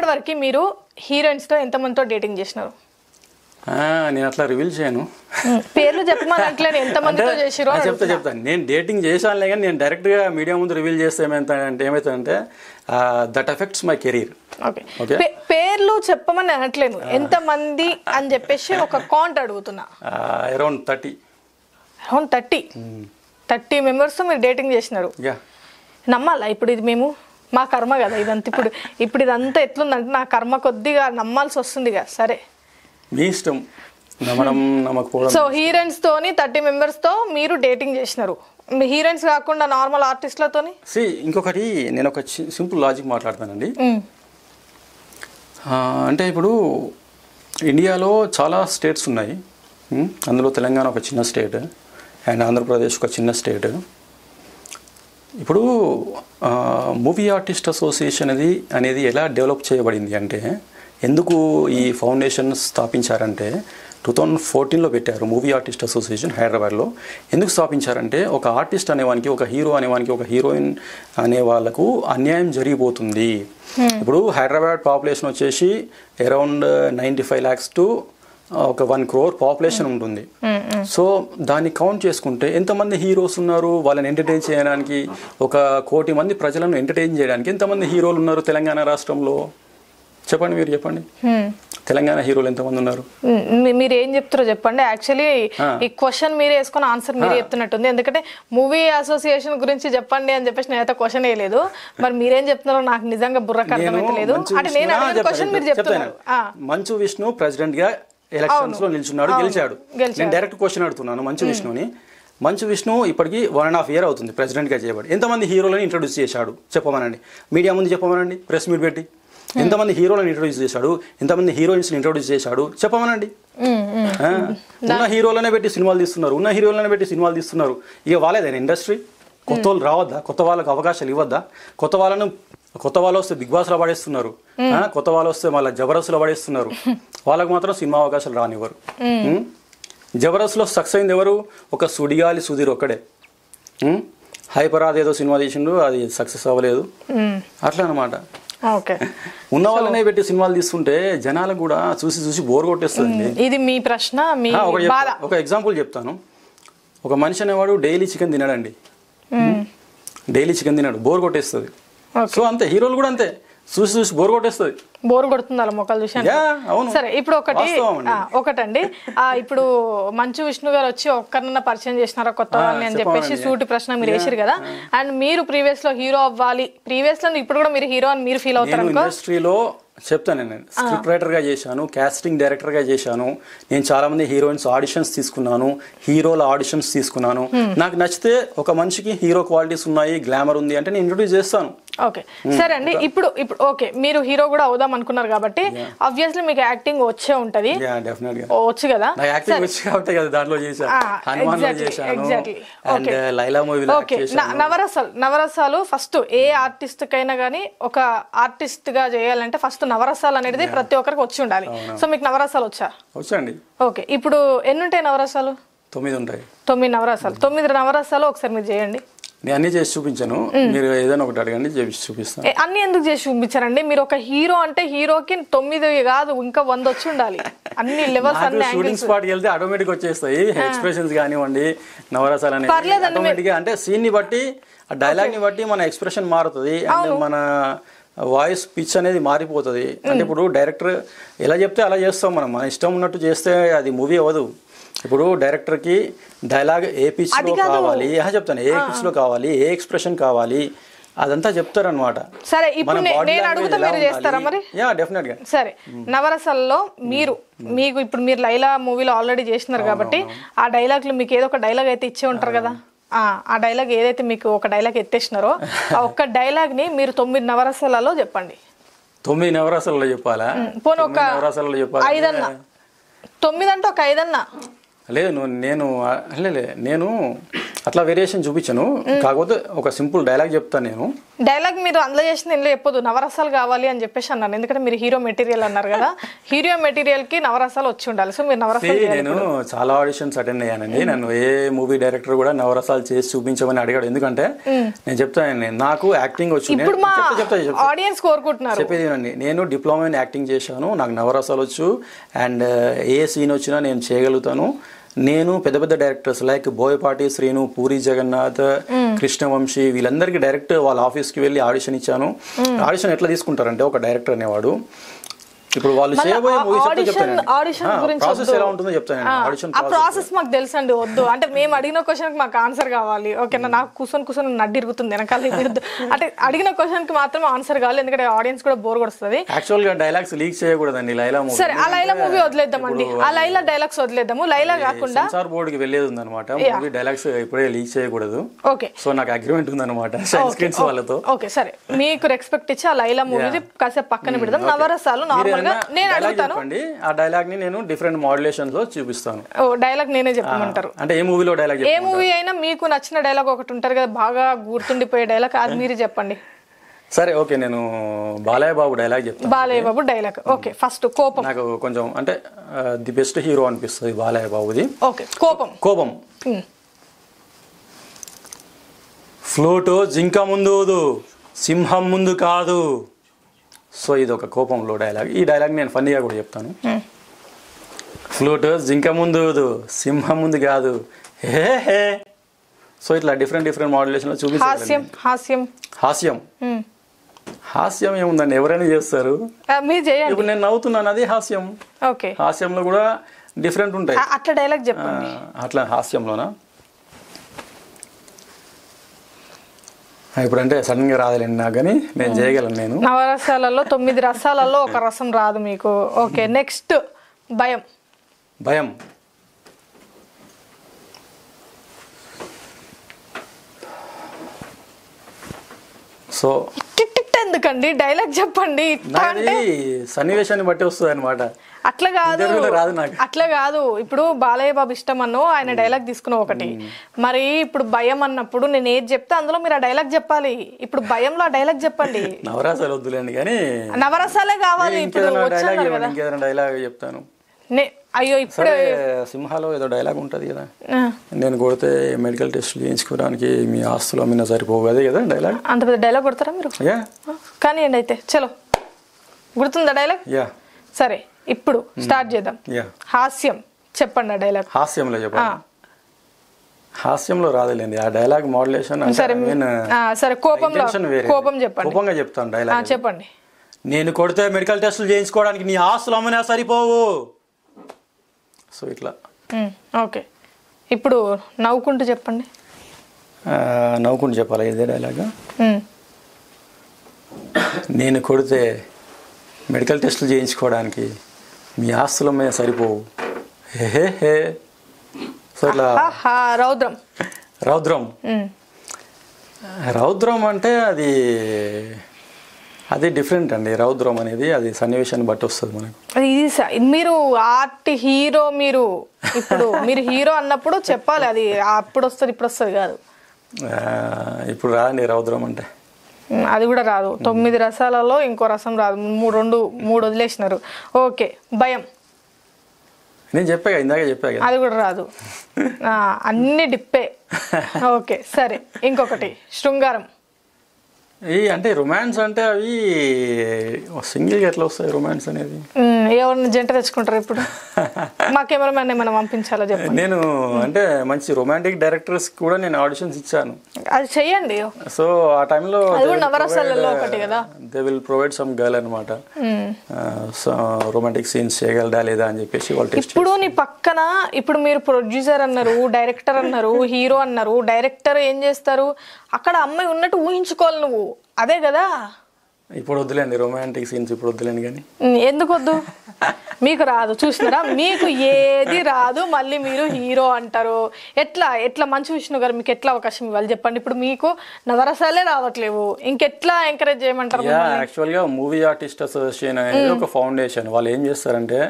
ఇప్పటివరకు మీరు హీరోయిన్స్ తో ఎంతమందితో డేటింగ్ చేసినారు? నేను అట్లా రివీల్ చేయను, పేర్లు చెప్పమని అంటలేదు, ఎంతమందితో చేసిరో చెప్తాను. నేను డేటింగ్ చేశానులే కానీ నేను డైరెక్ట్గా మీడియా ముందు రివీల్ చేస్తే ఏమవుతుందంటే దట్ ఎఫెక్ట్స్ మై కెరీర్. పేర్లు చెప్పమని అనట్లేదు, ఎంతమంది అని చెప్పేసి ఒక కౌంట్ అడుగుతున్నా. అరౌండ్ 30. అరౌండ్ 30 మెంబర్స్ మీరు డేటింగ్ చేసినారు. నమ్మాలా ఇప్పుడు ఇది? మేము మా కర్మ కదా ఇదంతా. ఇప్పుడు ఇదంతా ఎట్లుందంటే నా కర్మ కొద్దిగా నమ్మాల్సి వస్తుందిగా. సరే మీ ఇష్టం, నమ్మడం నమ్మకపోవడం. సో హీరోయిన్స్ తోని 30 మెంబర్స్ తో మీరు డేటింగ్ చేసినారు, హీరోయిన్స్ కాకుండా నార్మల్ ఆర్టిస్ట్లతోని. ఇంకొకటి నేను ఒక సింపుల్ లాజిక్ మాట్లాడతానండి. అంటే ఇప్పుడు ఇండియాలో చాలా స్టేట్స్ ఉన్నాయి, అందులో తెలంగాణ ఒక చిన్న స్టేట్ అండ్ ఆంధ్రప్రదేశ్ ఒక చిన్న స్టేట్. ఇప్పుడు మూవీ ఆర్టిస్ట్ అసోసియేషన్ అనేది ఎలా డెవలప్ చేయబడింది అంటే, ఎందుకు ఈ ఫౌండేషన్ స్థాపించారంటే 2014లో పెట్టారు మూవీ ఆర్టిస్ట్ అసోసియేషన్ హైదరాబాద్లో. ఎందుకు స్థాపించారంటే ఒక ఆర్టిస్ట్ అనేవానికి, ఒక హీరో అనేవానికి, ఒక హీరోయిన్ అనే వాళ్ళకు అన్యాయం జరిగిపోతుంది. ఇప్పుడు హైదరాబాద్ పాపులేషన్ వచ్చేసి అరౌండ్ 95 lakhs టు ఒక 1 crore పాపులేషన్ ఉంటుంది. సో దాన్ని కౌంట్ చేసుకుంటే ఎంతమంది హీరోస్ ఉన్నారు, వాళ్ళని ఎంటర్టైన్ చేయడానికి, 1 కోటి మంది ప్రజలను ఎంటర్టైన్ చేయడానికి ఎంతమంది హీరోలు ఉన్నారు తెలంగాణ రాష్ట్రంలో? చెప్పండి, మీరు చెప్పండి. తెలంగాణ హీరోలు ఎంతమంది ఉన్నారు? మీరు ఏం చెప్తారో చెప్పండి. యాక్చువల్లీ ఈ క్వశ్చన్ మీరే వేసుకొని ఆన్సర్ మీరే చెప్తున్నట్టుంది. ఎందుకంటే మూవీ అసోసియేషన్ గురించి చెప్పండి అని చెప్పేసి నేనైతే క్వశ్చన్ వేయలేదు. మరి మీరేం చెప్తున్నారో నాకు నిజంగా బుర్రకు అర్థమైతలేదు. అంటే నేను అడిగిన క్వశ్చన్ మీరు చెప్తున్నారు. మంచు విష్ణు ప్రెసిడెంట్ గా ఎలక్షన్స్ లో నిల్చున్నాడు, గెలిచాడు. నేను డైరెక్ట్ క్వశ్చన్ అడుగుతున్నాను మంచు విష్ణుని. మంచు విష్ణు ఇప్పటికి 1.5 year అవుతుంది ప్రెసిడెంట్ గా చేయబడి. ఎంతమంది హీరోలను ఇంట్రొడ్యూస్ చేశాడు చెప్పమనండి, మీడియా ముందు చెప్పమనండి, ప్రెస్ మీట్ పెట్టి. ఎంతమంది హీరోలను ఇంట్రొడ్యూస్ చేశాడు, ఎంతమంది హీరోయిన్స్ ఇంట్రొడ్యూస్ చేశాడు చెప్పమనండి. ఉన్న హీరోలనే పెట్టి సినిమాలు తీస్తున్నారు, ఉన్న హీరోలనే పెట్టి సినిమాలు తీస్తున్నారు. ఇక వాళ్ళేదైనా ఇండస్ట్రీ? కొత్త వాళ్ళు రావద్దా? కొత్త వాళ్ళకి అవకాశాలు ఇవ్వద్దా? కొత్త వాళ్ళు వస్తే బిగ్ బాస్లో పడేస్తున్నారు, కొత్త వాళ్ళు వస్తే మళ్ళీ జబర్దస్త్లో పడేస్తున్నారు. వాళ్ళకు మాత్రం సినిమా అవకాశాలు రానివ్వరు. జబర్దస్త్లో సక్సెస్ అయింది ఎవరు? ఒక సుడిగాలి సుధీర్ ఒక్కడే. హైపరాద్ ఏదో సినిమా తీసిండు, అది సక్సెస్ అవ్వలేదు. అట్లా అనమాట. ఉన్న వాళ్ళనే పెట్టి సినిమాలు తీసుకుంటే జనాలకు కూడా చూసి బోర్ కొట్టేస్తుంది. ఇది మీ ప్రశ్న. ఒక ఎగ్జాంపుల్ చెప్తాను. ఒక మనిషి అనేవాడు డైలీ చికెన్ తినడండి, డైలీ చికెన్ తినడు, బోర్ కొట్టేస్తుంది. సో అంతే, హీరోలు కూడా అంతే, చూసి బోర్ కొట్టేస్తుంది. బోర్ కొడుతుంది అలా మొక్కలు చూసాను. సరే, ఇప్పుడు ఒకటండి, ఇప్పుడు మంచు విష్ణు గారు వచ్చి ఒక్కరినన్నా పరిచయం చేసినారా కొత్త వాళ్ళని అని చెప్పేసి సూటి ప్రశ్న మీరు వేసారు కదా. అండ్ మీరు ప్రీవియస్ లో హీరో అవ్వాలి, ప్రీవియస్ లో ఇప్పుడు కూడా మీరు హీరో అని మీరు ఫీల్ అవుతారు? ఇండస్ట్రీలో చెప్తాను, నేను స్క్రిప్ట్ రైటర్ గా చేశాను, కాస్టింగ్ డైరెక్టర్ గా చేశాను. నేను చాలా మంది హీరోయిన్స్ ఆడిషన్స్ తీసుకున్నాను, హీరోల ఆడిషన్స్ తీసుకున్నాను. నాకు నచ్చితే ఒక మనిషికి హీరో క్వాలిటీస్ ఉన్నాయి, గ్లామర్ ఉంది అంటే నేను ఇంట్రొడ్యూస్ చేస్తాను. ఓకే, సరే అండి. ఇప్పుడు ఓకే, మీరు హీరో కూడా అవుదాం అనుకున్నారు కాబట్టి ఆబ్వియస్లీ మీకు యాక్టింగ్ వచ్చే ఉంటది, వచ్చు కదా? నవరసాలు ఫస్ట్ ఏ ఆర్టిస్ట్ కైనా గానీ ఒక ఆర్టిస్ట్ గా చేయాలంటే ఫస్ట్ నవరసాలు అనేది ప్రతి ఒక్కరికి వచ్చి ఉండాలి. సో మీకు నవరసాలు వచ్చా? వచ్చండి. ఓకే, ఇప్పుడు ఎన్ని ఉంటాయి నవరసాలు? 9 ఉంటాయి. 9 నవరసాలు. 9 నవరసాలు ఒకసారి మీరు చేయండి. నేను అన్ని చేసి చూపించాను, మీరు ఏదైనా ఒకటి అడగండి, చేసి చూపిస్తాను. అన్ని ఎందుకు చేసి చూపించారండి? మీరు ఒక హీరో అంటే హీరోకి 9 కాదు ఇంకా 100 వచ్చి ఉండాలి. అన్ని లెవెల్స్ అన్ని షూటింగ్ స్పాట్ కి వెళ్తే ఆటోమేటిక్ వచ్చేస్తాయి. ఎక్స్ప్రెషన్స్ కానివ్వండి, నవరసాలు అనేది ఆటోమేటిక్ గా, అంటే సీన్ ని బట్టి, ఆ డైలాగ్ ని బట్టి మన ఎక్స్ప్రెషన్ మారుతుంది, అండ్ మన వాయిస్ పిచ్ అనేది మారిపోతుంది. అంటే ఇప్పుడు డైరెక్టర్ ఎలా చెప్తే అలా చేస్తాం మనం, మన ఇష్టం ఉన్నట్టు చేస్తే అది మూవీ అవ్వదు. ఇప్పుడు డైరెక్టర్ కి డైలాగ్ ఏ పిచ్ లో కావాలి, చెప్తాను, ఏ పిచ్ లో కావాలి, ఏ ఎక్స్ప్రెషన్ కావాలి, అదంతా చెప్తారనమాట. సరే, ఇప్పుడు నేను అడుగుతా, మీరు చేస్తారా మరి? డెఫినెట్ గా. సరే, నవరసాల్లో మీకు ఇప్పుడు మీరు లైలా మూవీలో ఆల్రెడీ చేసినారు కాబట్టి ఆ డైలాగ్ లో మీకు ఏదో ఒక డైలాగ్ అయితే ఇచ్చే ఉంటారు కదా. ఆ డైలాగ్ ఏదైతే మీకు ఒక డైలాగ్ ఎత్తేసినారో ఆ ఒక్క డైలాగ్ ని మీరు 9 నవరసాలలో చెప్పండి. 9 నవరసాలలో చెప్పాలా? పోనీ ఒక 5 అన్నా, 9 అంటే ఒక 5 అన్నా. లేదు, నేను అట్లా వేరియేషన్ చూపించాను. కాకపోతే ఒక సింపుల్ డైలాగ్ చెప్తాను నేను. డైలాగ్ మీరు అందులో చేసింది ఇందులో చెప్పొద్దు, నవరసాలు కావాలి అని చెప్పేసి అన్నాను. ఎందుకంటే మీరు హీరో మెటీరియల్ అన్నారు కదా, హీరో మెటీరియల్ కి నవరసాలు వచ్చి ఉండాలి. సో మీరు నవరసాలు నేను చాలా ఆడిషన్స్ అటెండ్ అయ్యానండి. నన్ను ఏ మూవీ డైరెక్టర్ కూడా నవరసాలు చేసి చూపించమని అడిగాడు. ఎందుకంటే నేను చెప్తాను, నాకు యాక్టింగ్ వచ్చు. ఇప్పుడు మా ఆడియన్స్ కోరుకుంటున్నారు. చెప్పేది నేను డిప్లొమా ఇన్ యాక్టింగ్ చేశాను, నాకు నవరసాలు వచ్చు. అండ్ ఏ సీన్ వచ్చినా నేను చేయగలుగుతాను. నేను పెద్ద పెద్ద డైరెక్టర్స్ లైక్ బోయపాటి శ్రీను, పూరి జగన్నాథ్, కృష్ణవంశీ వీళ్ళందరికీ డైరెక్ట్ వాళ్ళ ఆఫీస్కి వెళ్ళి ఆడిషన్ ఇచ్చాను. ఆడిషన్ ఎట్లా తీసుకుంటారంటే ఒక డైరెక్టర్ అనేవాడు ఇప్పుడు వాళ్ళు చేయబోయే ప్రాసెస్ ఎలా ఉంటుందో చెప్తాను. ఆడిషన్ ఆ ప్రాసెస్ మాకు తెలుసండి, వద్దు అంటే మేము అడిగిన క్వశ్చన్ కి మాకు ఆన్సర్ కావాలి. ఓకేనా, నాకు కూర్చొని నడ్డి ఇరుగుతుంది వెనకాల. అంటే అడిగిన క్వశ్చన్ కి మాత్రం ఆన్సర్ కావాలి, ఎందుకంటే ఆడియన్స్ కూడా బోర్ కొడుతుంది. యాక్చువల్ గా డైలాగ్స్ లీక్ చేయకూడదండి. లైలా మూవీ, సరే ఆ లైలా మూవీ వదిలేద్దామండి, ఆ లైలా డైలాగ్స్ వదిలేద్దాము. లైలా కాకుండా సెన్సార్ బోర్డు కి వెళ్ళేది ఉందన్నమాట. మూవీ డైలాగ్స్ ఇప్పుడే లీక్ చేయకూడదు. ఓకే, సో నాకు అగ్రిమెంట్ ఉందన్నమాట సైన్స్ వాళ్ళతో. ఓకే సరే, మీకు రెస్పెక్ట్ ఇచ్చి ఆ లైలా మూవీ కాసేపు పక్కన పెడదాం. నవరసాలు నార్మల్ గా నేను అడుగుతాను, ఆ డైలాగ్ ని నేను డిఫరెంట్ మోడ్యులేషన్స్ లో చూపిస్తాను. డైలాగ్ నేనే చెప్పమంటారు. అంటే ఏ మూవీలో డైలాగ్, ఏ మూవీ అయినా మీకు నచ్చిన డైలాగ్ ఒకటి ఉంటారు కదా, బాగా గుర్తుండిపోయే డైలాగ్, అది మీరు చెప్పండి. సరే ఓకే, నేను బాలయ్య బాబు డైలాగ్ చెప్తాను. Balayya Babu dialogue. Okay, first కోపం. నాకు కొంచెం అంటే ది బెస్ట్ హీరో అనిపిస్తుంది బాలయ్య బాబుది. ఓకే, కోపం. కోపం. ఫ్లూటు జింక ముందు సింహం ముందు కాదు. సో ఇది ఒక కోపంలో డైలాగ్. ఈ డైలాగ్ నేను ఫన్నీగా కూడా చెప్తాను. ఫ్లూటు జింక ముందు సింహం ముందు కాదు, హే హే. సో ఇట్లా డిఫరెంట్ మోడ్యులేషన్ లో చూపిస్తాను. హాస్యం ఏముందండి, ఎవరైనా చేస్తారు. ఇప్పుడు నేను నవ్వుతున్నాను, అది హాస్యం. ఓకే, హాస్యంలో కూడా డిఫరెంట్ ఉంటాయి. అట్లా డైలాగ్ చెప్పండి. అట్లా హాస్యంలోనా ఇప్పుడు అంటే సడన్ గా రాదులేండి నాకు, కానీ నేను చేయగలను. నేను నవరసాలలో 9 రసాలలో ఒక రసం రాదు మీకు. ఓకే, నెక్స్ట్ భయం. భయం. సో ఎందుకండి, డైలాగ్ చెప్పండి. సన్నివేశాన్ని బట్టి వస్తుంది అనమాట. అట్లా కాదు. ఇప్పుడు బాలయ్య బాబు ఇష్టం అన్నో ఆయన డైలాగ్ తీసుకున్నావు ఒకటి, మరి ఇప్పుడు భయం అన్నప్పుడు నేను ఏది చెప్తే అందులో మీరు ఆ డైలాగ్ చెప్పాలి. ఇప్పుడు భయంలో ఆ డైలాగ్ చెప్పండి. నవరసాలు వద్దులేండి, కానీ నవరసాలే కావాలి. ఇప్పుడు డైలాగ్ చెప్తాను. అయ్యో ఇప్పుడే సింహాలో ఏదో డైలాగ్ ఉంటది కదా, నేను కొడితే మెడికల్ టెస్ట్లు చేయించుకోవడానికి మీ ఆస్తులు అమ్మినా సరిపోదు కదా డైలాగ్. అంత పెద్ద డైలాగ్ కొడతారా మీరు? కానీ అండి అయితే చలో, గుర్తుందా డైలాగ్? సరే ఇప్పుడు స్టార్ట్ చేద్దాం. హాస్యం చెప్పండి ఆ డైలాగ్. హాస్యంలో చెప్పండి. హాస్యంలో రాదులేండి ఆ డైలాగ్ మోడ్యులేషన్. సరే కోపం చెప్పండి. కోపంగా చెప్తాను డైలాగ్. చెప్పండి. నేను కొడితే మెడికల్ టెస్టులు చేయించుకోవడానికి నీ ఆస్తులు అమ్మినా సరిపోవు. సో ఇట్లా. ఓకే, ఇప్పుడు నవ్వుకుంటూ చెప్పండి. నవ్వుకుంటూ చెప్పాలా ఇదే డైలాగ్? నేను కొడితే మెడికల్ టెస్టులు చేయించుకోవడానికి మీ ఆస్తుల మీద సరిపోవు, హే హే. సో ఇట్లా. రౌద్రం అంటే అది డిఫరెంట్ అండి. రౌద్రం అనేది అది సన్నివేశాన్ని బట్టి వస్తుంది మనకు. మీరు ఆర్ట్ హీరో, మీరు ఇప్పుడు మీరు హీరో అన్నప్పుడు చెప్పాలి. అది అప్పుడు వస్తుంది ఇప్పుడు వస్తుంది కాదు. ఇప్పుడు రాదండి రౌద్రం అంటే. అది కూడా రాదు. 9 రసాలలో ఇంకో రసం రాదు. 3 వదిలేసినారు. ఓకే, భయం. నేను ఇందాక చెప్పా. అది కూడా రాదు. అన్ని డిప్పే. ఓకే సరే, ఇంకొకటి శృంగారం. అంటే రొమాన్స్ అంటే అవి సింగిల్ ఎట్లా వస్తాయి రొమాన్స్ అనేది? ఎవరిని జంట తెచ్చుకుంటారు ఇప్పుడు? మా కెమెరామెన్ ఏమైనా పంపించాలో చెప్పండి. నేను అంటే మంచి రొమాంటిక్ డైరెక్టర్స్ కూడా నేను ఆడిషన్స్ ఇచ్చాను. అది చెయ్యండి. సో ఆ టైంలో they will provide some girl అనమాట. రొమాంటిక్ సీన్స్ చేయగలడా లేదా అని చెప్పేసి వాళ్ళు టెస్ట్. ఇప్పుడు నీ పక్కన ఇప్పుడు మీరు ప్రొడ్యూసర్ అన్నారు, డైరెక్టర్ అన్నారు, హీరో అన్నారు. డైరెక్టర్ ఏం చేస్తారు, అక్కడ అమ్మాయి ఉన్నట్టు ఊహించుకోవాలి నువ్వు, అదే కదా. ఇప్పుడు వద్దులేండి రొమాంటిక్ సీన్స్, ఇప్పుడు వద్దులేండి. కానీ ఎందుకు వద్దు? మీకు రాదు చూసినారా, మీకు ఏది రాదు, మళ్ళీ మీరు హీరో అంటారు. ఎట్లా మంచు విష్ణు గారు మీకు ఎట్లా అవకాశం ఇవ్వాలి చెప్పండి? ఇప్పుడు మీకు నవరసాలే రావట్లేవు, ఇంకెట్లా ఎంకరేజ్ చేయమంటారు? యాక్చువల్ గా మూవీ ఆర్టిస్ట్ అసోసియేషన్ అనేది ఒక ఫౌండేషన్. వాళ్ళు ఏం చేస్తారంటే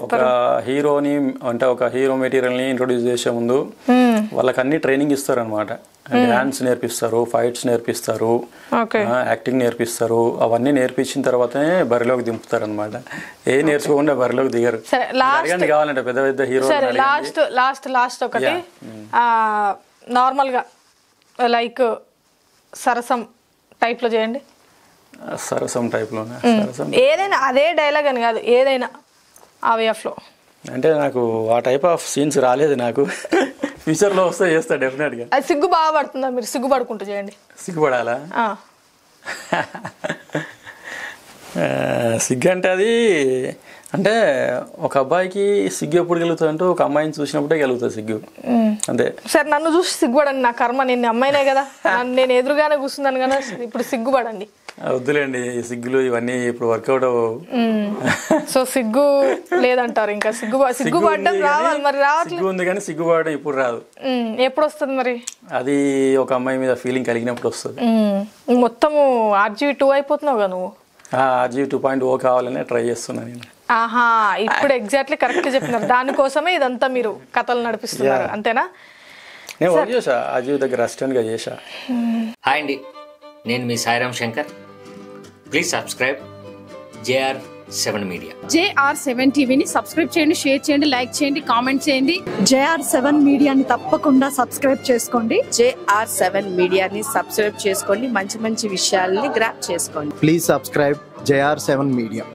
ఒక హీరోని అంటే ఒక హీరో మెటీరియల్ ని ఇంట్రొడ్యూస్ చేసే ముందు వాళ్ళకి అన్ని ట్రైనింగ్ ఇస్తారు అనమాట. డాన్స్ నేర్పిస్తారు, ఫైట్స్ నేర్పిస్తారు, యాక్టింగ్ నేర్పిస్తారు. అవన్నీ నేర్పించిన తర్వాతనే బరిలోకి దింపుతారు అనమాట. ఏ నేర్చుకోకుండా బరిలోకి దిగరు. కావాలంటే పెద్ద పెద్ద హీరో. లాస్ట్ ఒకటి నార్మల్ గా లైక్ సరసం టైప్ లో చేయండి. సరసం టైప్ లో ఏదైనా అదే డైలాగ్ అని కాదు, ఏదైనా ఆ వే ఆఫ్ లో. అంటే నాకు ఆ టైప్ ఆఫ్ సీన్స్ రాలేదు. నాకు ఫ్యూచర్ లో వస్తే చేస్తా డెఫినెట్ గా. అది సిగ్గు బాగా పడుతుందా? మీరు సిగ్గుపడుకుంటూ చేయండి. సిగ్గుపడాలా? సిగ్గు అంటే అది అంటే ఒక అబ్బాయికి సిగ్గు ఎప్పుడు కలుగుతుంది అంటే ఒక అమ్మాయిని చూసినప్పుడే కలుగుతుంది సిగ్గు, అంతే. సరే నన్ను చూసి సిగ్గుపడండి, నా కర్మ, నేను అమ్మాయినే కదా, నేను ఎదురుగానే కూర్చున్నాను కదా, ఇప్పుడు సిగ్గుపడండి. వద్దులేండి సిగ్గులు ఇవన్నీ ఇప్పుడు వర్కౌట్ అవ్వవు. సో సిగ్గు లేదంటారు, ఇంకా సిగ్గుపడడం రావాలి. మరి రావట్లేదు. సిగ్గు ఉంది కానీ సిగ్గుపడడం ఇప్పుడు రాదు. ఎప్పుడు వస్తుంది మరి? అది ఒక అమ్మాయి మీద ఫీలింగ్ కలిగినప్పుడు వస్తుంది. మొత్తము RGV 2 అయిపోతున్నావు కదా నువ్వు. RGV 2.0 కావాలనే ట్రై చేస్తున్నాను నేను. ఆహా, ఇప్పుడు ఎగ్జాక్ట్లీ కరెక్ట్ చెప్పినారు. దానికోసమే ఇదంతా మీరు కథలు నడిపిస్తున్నారు, అంతేనా? నేను వర్క్ చేసా RGV దగ్గర అసిస్టెంట్ గా చేసా. హాయ్ అండి, నేను మీ Sairam Shankar. Please subscribe JR7 media. JR7 టీవీని సబ్స్క్రైబ్ చేయండి, షేర్ చేయండి, లైక్ చేయండి, కామెంట్ చేయండి. JR7 మీడియాని తప్పకుండా సబ్స్క్రైబ్ చేసుకోండి. JR7 మీడియాని సబ్స్క్రైబ్ చేసుకోండి, మంచి మంచి విషయాల్ని గ్రాప్ చేసుకోండి. Please subscribe JR7 media.